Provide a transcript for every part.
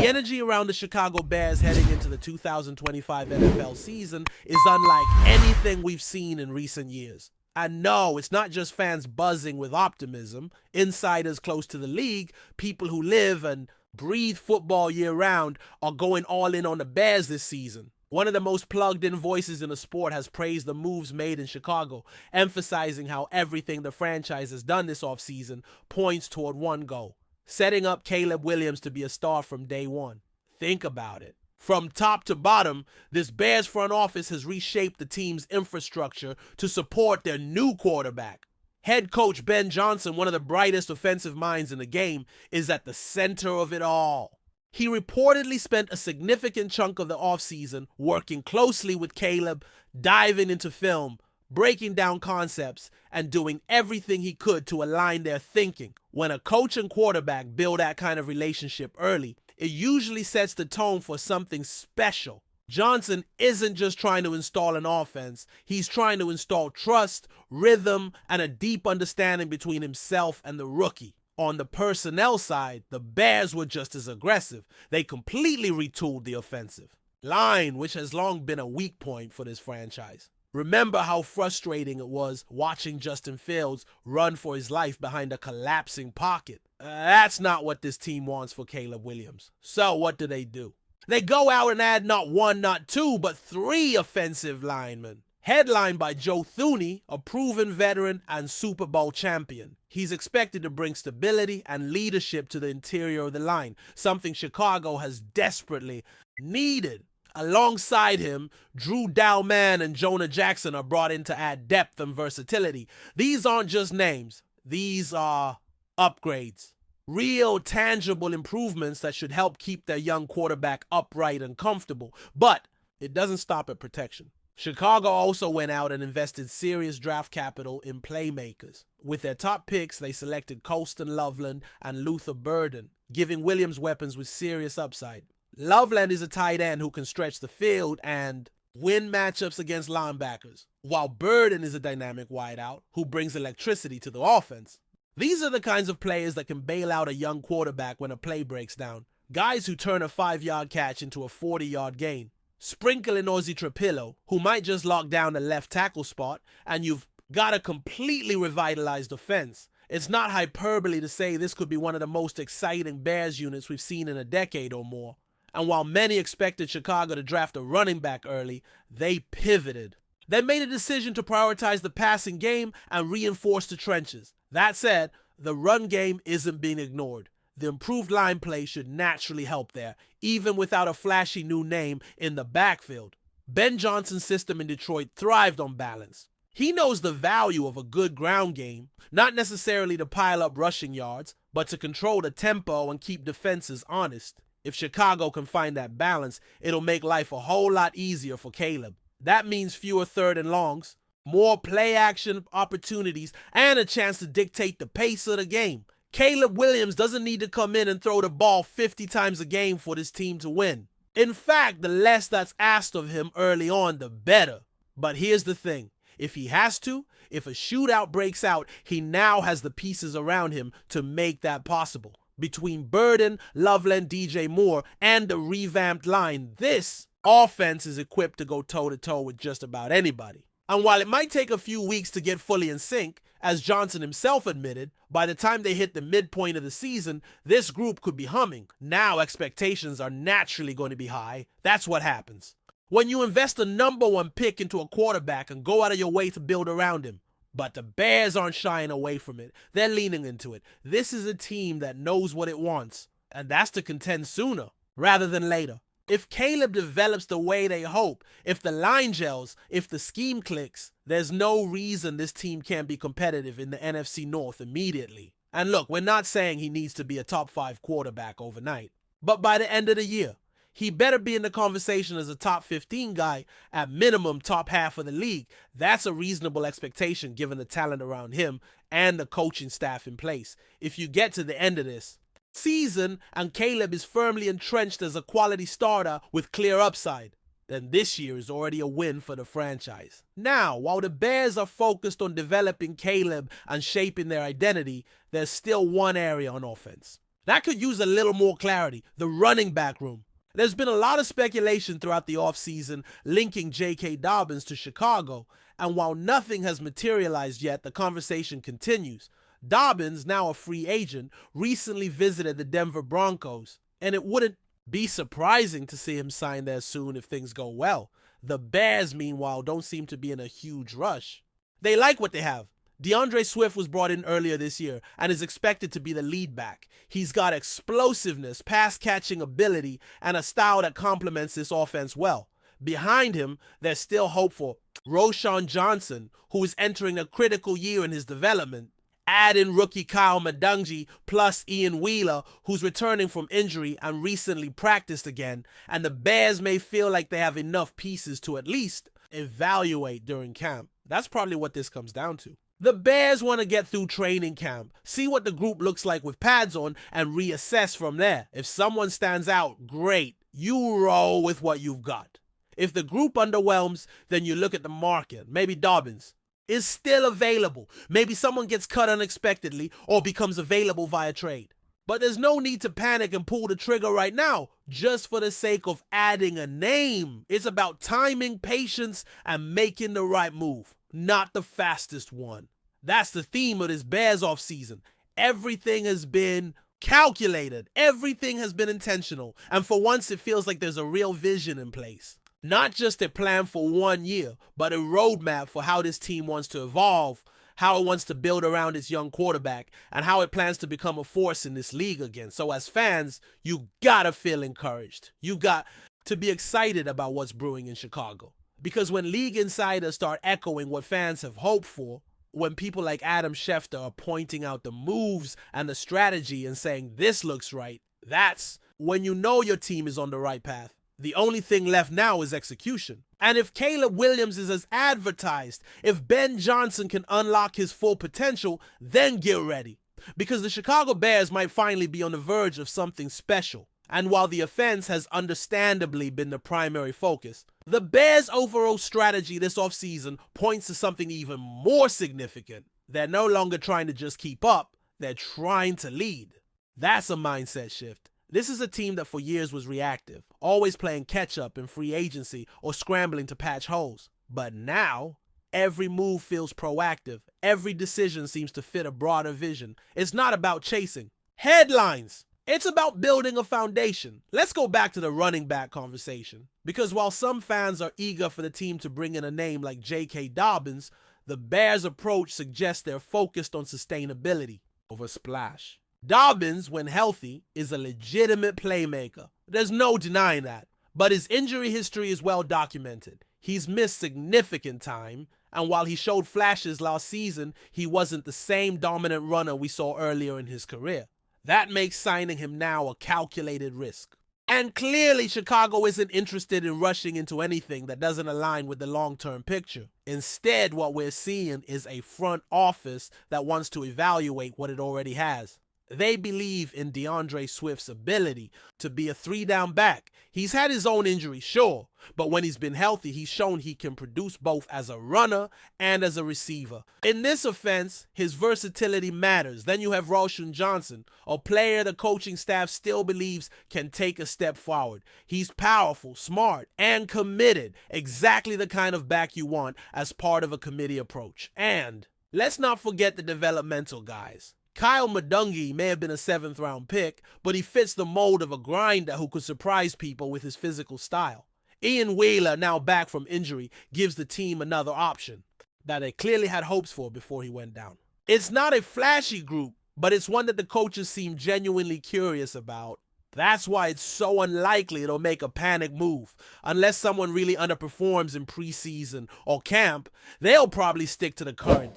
The energy around the Chicago Bears heading into the 2025 NFL season is unlike anything we've seen in recent years. And no, it's not just fans buzzing with optimism. Insiders close to the league, people who live and breathe football year-round, are going all in on the Bears this season. One of the most plugged-in voices in the sport has praised the moves made in Chicago, emphasizing how everything the franchise has done this offseason points toward one goal: setting up Caleb Williams to be a star from day one. Think about it. From top to bottom, this Bears front office has reshaped the team's infrastructure to support their new quarterback. Head coach Ben Johnson, one of the brightest offensive minds in the game, is at the center of it all. He reportedly spent a significant chunk of the offseason working closely with Caleb, diving into film, breaking down concepts, and doing everything he could to align their thinking. When a coach and quarterback build that kind of relationship early, it usually sets the tone for something special. Johnson isn't just trying to install an offense, he's trying to install trust, rhythm, and a deep understanding between himself and the rookie. On the personnel side, the Bears were just as aggressive. They completely retooled the offensive line, which has long been a weak point for this franchise. Remember how frustrating it was watching Justin Fields run for his life behind a collapsing pocket. That's not what this team wants for Caleb Williams. So what do? They go out and add not one, not two, but three offensive linemen. Headlined by Joe Thuney, a proven veteran and Super Bowl champion. He's expected to bring stability and leadership to the interior of the line, something Chicago has desperately needed. Alongside him, Drew Dalman and Jonah Jackson are brought in to add depth and versatility. These aren't just names. These are upgrades. Real, tangible improvements that should help keep their young quarterback upright and comfortable. But it doesn't stop at protection. Chicago also went out and invested serious draft capital in playmakers. With their top picks, they selected Colston Loveland and Luther Burden, giving Williams weapons with serious upside. Loveland is a tight end who can stretch the field and win matchups against linebackers, while Burden is a dynamic wideout who brings electricity to the offense. These are the kinds of players that can bail out a young quarterback when a play breaks down. Guys who turn a 5-yard catch into a 40-yard gain. Sprinkle in Ozzie Trapillo, who might just lock down the left tackle spot, and you've got a completely revitalized offense. It's not hyperbole to say this could be one of the most exciting Bears units we've seen in a decade or more. And while many expected Chicago to draft a running back early, they pivoted. They made a decision to prioritize the passing game and reinforce the trenches. That said, the run game isn't being ignored. The improved line play should naturally help there, even without a flashy new name in the backfield. Ben Johnson's system in Detroit thrived on balance. He knows the value of a good ground game, not necessarily to pile up rushing yards, but to control the tempo and keep defenses honest. If Chicago can find that balance, it'll make life a whole lot easier for Caleb. That means fewer third and longs, more play action opportunities, and a chance to dictate the pace of the game. Caleb Williams doesn't need to come in and throw the ball 50 times a game for this team to win. In fact, the less that's asked of him early on, the better. But here's the thing. If he has to, if a shootout breaks out, he now has the pieces around him to make that possible. Between Burden, Loveland, DJ Moore, and the revamped line, this offense is equipped to go toe-to-toe with just about anybody. And while it might take a few weeks to get fully in sync, as Johnson himself admitted, by the time they hit the midpoint of the season, this group could be humming. Now expectations are naturally going to be high. That's what happens when you invest a number one pick into a quarterback and go out of your way to build around him. But the Bears aren't shying away from it. They're leaning into it. This is a team that knows what it wants, and that's to contend sooner rather than later. If Caleb develops the way they hope, if the line gels, if the scheme clicks, there's no reason this team can't be competitive in the NFC North immediately. And look, we're not saying he needs to be a top 5 quarterback overnight, but by the end of the year, he better be in the conversation as a top 15 guy, at minimum top half of the league. That's a reasonable expectation given the talent around him and the coaching staff in place. If you get to the end of this season and Caleb is firmly entrenched as a quality starter with clear upside, then this year is already a win for the franchise. Now, while the Bears are focused on developing Caleb and shaping their identity, there's still one area on offense. That could use a little more clarity. The running back room. There's been a lot of speculation throughout the offseason linking J.K. Dobbins to Chicago, and while nothing has materialized yet, the conversation continues. Dobbins, now a free agent, recently visited the Denver Broncos, and it wouldn't be surprising to see him sign there soon if things go well. The Bears, meanwhile, don't seem to be in a huge rush. They like what they have. DeAndre Swift was brought in earlier this year and is expected to be the lead back. He's got explosiveness, pass-catching ability, and a style that complements this offense well. Behind him, there's still hope for Roschon Johnson, who is entering a critical year in his development. Add in rookie Kyle Madungi plus Ian Wheeler, who's returning from injury and recently practiced again, and the Bears may feel like they have enough pieces to at least evaluate during camp. That's probably what this comes down to. The Bears want to get through training camp, see what the group looks like with pads on, and reassess from there. If someone stands out, great. You roll with what you've got. If the group underwhelms, then you look at the market. Maybe Dobbins is still available. Maybe someone gets cut unexpectedly or becomes available via trade. But there's no need to panic and pull the trigger right now, just for the sake of adding a name. It's about timing, patience, and making the right move, not the fastest one. That's the theme of this Bears offseason. Everything has been calculated. Everything has been intentional. And for once, it feels like there's a real vision in place. Not just a plan for 1 year, but a roadmap for how this team wants to evolve, how it wants to build around its young quarterback, and how it plans to become a force in this league again. So as fans, you gotta feel encouraged. You got to be excited about what's brewing in Chicago. Because when league insiders start echoing what fans have hoped for, when people like Adam Schefter are pointing out the moves and the strategy and saying this looks right, that's when you know your team is on the right path. The only thing left now is execution. And if Caleb Williams is as advertised, if Ben Johnson can unlock his full potential, then get ready. Because the Chicago Bears might finally be on the verge of something special. And while the offense has understandably been the primary focus, the Bears' overall strategy this offseason points to something even more significant. They're no longer trying to just keep up, they're trying to lead. That's a mindset shift. This is a team that for years was reactive, always playing catch-up in free agency or scrambling to patch holes. But now, every move feels proactive. Every decision seems to fit a broader vision. It's not about chasing headlines. It's about building a foundation. Let's go back to the running back conversation. Because while some fans are eager for the team to bring in a name like J.K. Dobbins, the Bears' approach suggests they're focused on sustainability over splash. Dobbins, when healthy, is a legitimate playmaker. There's no denying that. But his injury history is well documented. He's missed significant time, and while he showed flashes last season, he wasn't the same dominant runner we saw earlier in his career. That makes signing him now a calculated risk. And clearly, Chicago isn't interested in rushing into anything that doesn't align with the long-term picture. Instead, what we're seeing is a front office that wants to evaluate what it already has. They believe in DeAndre Swift's ability to be a 3-down back. He's had his own injuries, sure, but when he's been healthy, he's shown he can produce both as a runner and as a receiver. In this offense, his versatility matters. Then you have Roschon Johnson, a player the coaching staff still believes can take a step forward. He's powerful, smart, and committed. Exactly the kind of back you want as part of a committee approach. And let's not forget the developmental guys. Kyle Madungi may have been a 7th-round pick, but he fits the mold of a grinder who could surprise people with his physical style. Ian Wheeler, now back from injury, gives the team another option that they clearly had hopes for before he went down. It's not a flashy group, but it's one that the coaches seem genuinely curious about. That's why it's so unlikely it'll make a panic move. Unless someone really underperforms in preseason or camp, they'll probably stick to the current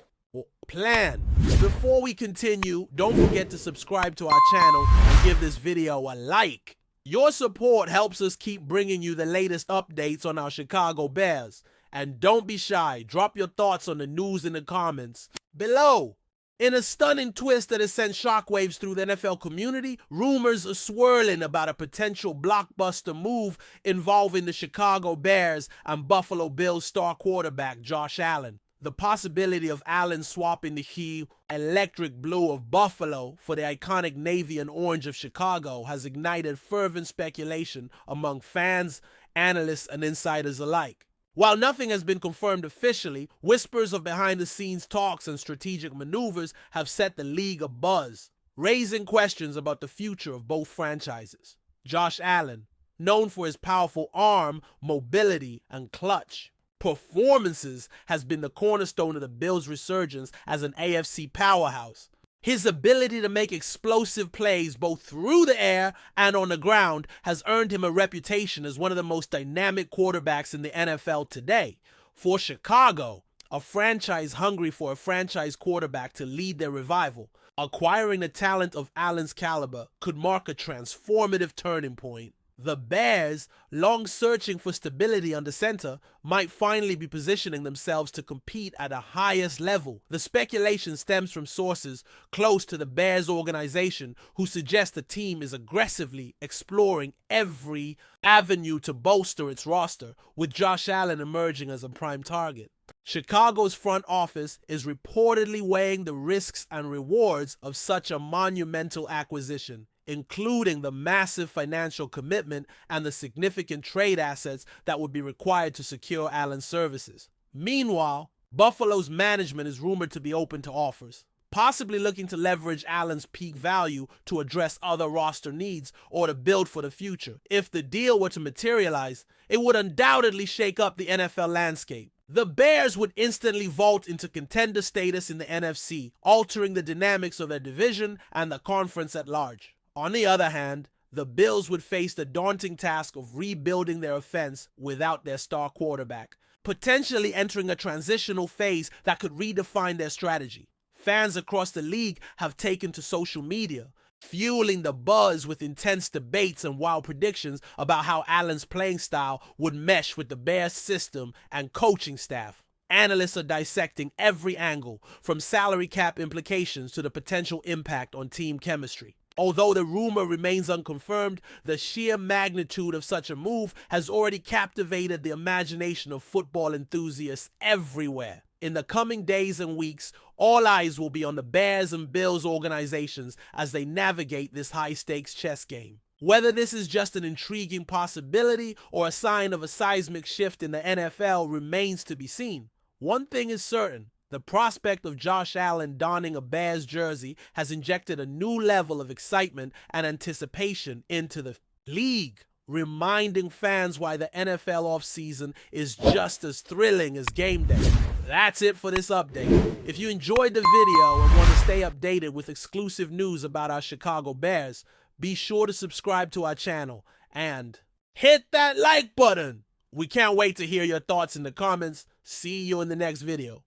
plan. Before we continue, don't forget to subscribe to our channel and give this video a like. Your support helps us keep bringing you the latest updates on our Chicago Bears. And don't be shy, drop your thoughts on the news in the comments below. In a stunning twist that has sent shockwaves through the NFL community, rumors are swirling about a potential blockbuster move involving the Chicago Bears and Buffalo Bills star quarterback Josh Allen. The possibility of Allen swapping the hue electric blue of Buffalo for the iconic navy and orange of Chicago has ignited fervent speculation among fans, analysts, and insiders alike. While nothing has been confirmed officially, whispers of behind-the-scenes talks and strategic maneuvers have set the league abuzz, raising questions about the future of both franchises. Josh Allen, known for his powerful arm, mobility, and clutch performances, has been the cornerstone of the Bills' resurgence as an AFC powerhouse. His ability to make explosive plays both through the air and on the ground has earned him a reputation as one of the most dynamic quarterbacks in the NFL today. For Chicago, a franchise hungry for a franchise quarterback to lead their revival, acquiring the talent of Allen's caliber could mark a transformative turning point. The Bears, long searching for stability under center, might finally be positioning themselves to compete at the highest level. The speculation stems from sources close to the Bears organization who suggest the team is aggressively exploring every avenue to bolster its roster, with Josh Allen emerging as a prime target. Chicago's front office is reportedly weighing the risks and rewards of such a monumental acquisition, including the massive financial commitment and the significant trade assets that would be required to secure Allen's services. Meanwhile, Buffalo's management is rumored to be open to offers, possibly looking to leverage Allen's peak value to address other roster needs or to build for the future. If the deal were to materialize, it would undoubtedly shake up the NFL landscape. The Bears would instantly vault into contender status in the NFC, altering the dynamics of their division and the conference at large. On the other hand, the Bills would face the daunting task of rebuilding their offense without their star quarterback, potentially entering a transitional phase that could redefine their strategy. Fans across the league have taken to social media, fueling the buzz with intense debates and wild predictions about how Allen's playing style would mesh with the Bears' system and coaching staff. Analysts are dissecting every angle, from salary cap implications to the potential impact on team chemistry. Although the rumor remains unconfirmed, the sheer magnitude of such a move has already captivated the imagination of football enthusiasts everywhere. In the coming days and weeks, all eyes will be on the Bears and Bills organizations as they navigate this high-stakes chess game. Whether this is just an intriguing possibility or a sign of a seismic shift in the NFL remains to be seen. One thing is certain. The prospect of Josh Allen donning a Bears jersey has injected a new level of excitement and anticipation into the league, reminding fans why the NFL offseason is just as thrilling as game day. That's it for this update. If you enjoyed the video and want to stay updated with exclusive news about our Chicago Bears, be sure to subscribe to our channel and hit that like button. We can't wait to hear your thoughts in the comments. See you in the next video.